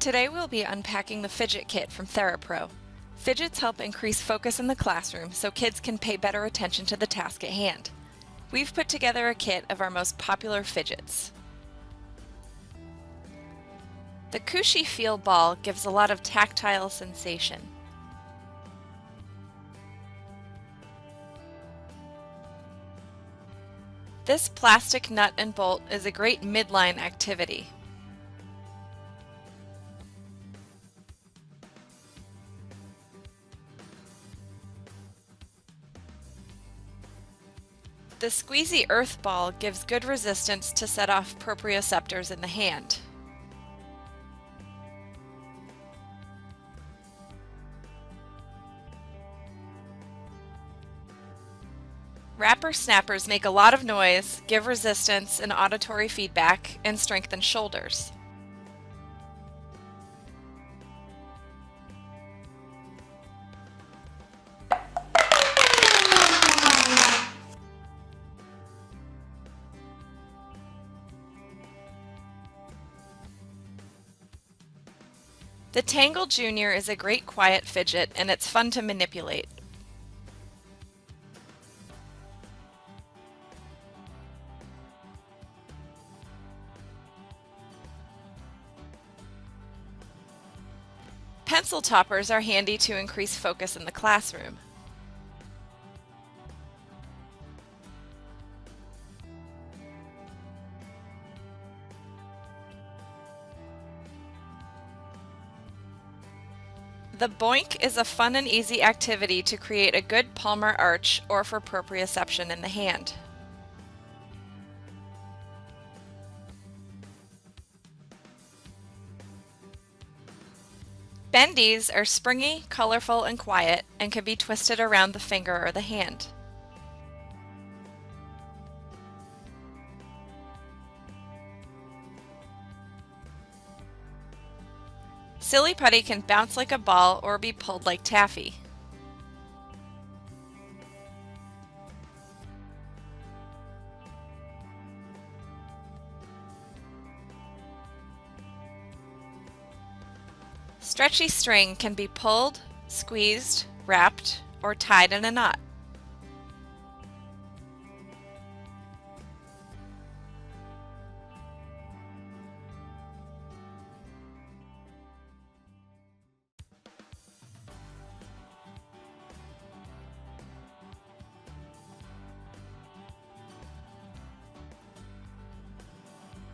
Today we'll be unpacking the Fidget kit from Therapro. Fidgets help increase focus in the classroom so kids can pay better attention to the task at hand. We've put together a kit of our most popular fidgets. The Kooshie-Feel Ball gives a lot of tactile sensation. This plastic nut and bolt is a great midline activity. The Squeezie Earth Ball gives good resistance to set off proprioceptors in the hand. Wrapper snappers make a lot of noise, give resistance and auditory feedback, and strengthen shoulders. The Tangle Jr is a great quiet fidget and it's fun to manipulate. Pencil toppers are handy to increase focus in the classroom. The Boink is a fun and easy activity to create a good palmar arch or for proprioception in the hand. Bendeez are springy, colorful, and quiet, and can be twisted around the finger or the hand. Silly Putty can bounce like a ball or be pulled like taffy. Stretchy String can be pulled, squeezed, wrapped, or tied in a knot.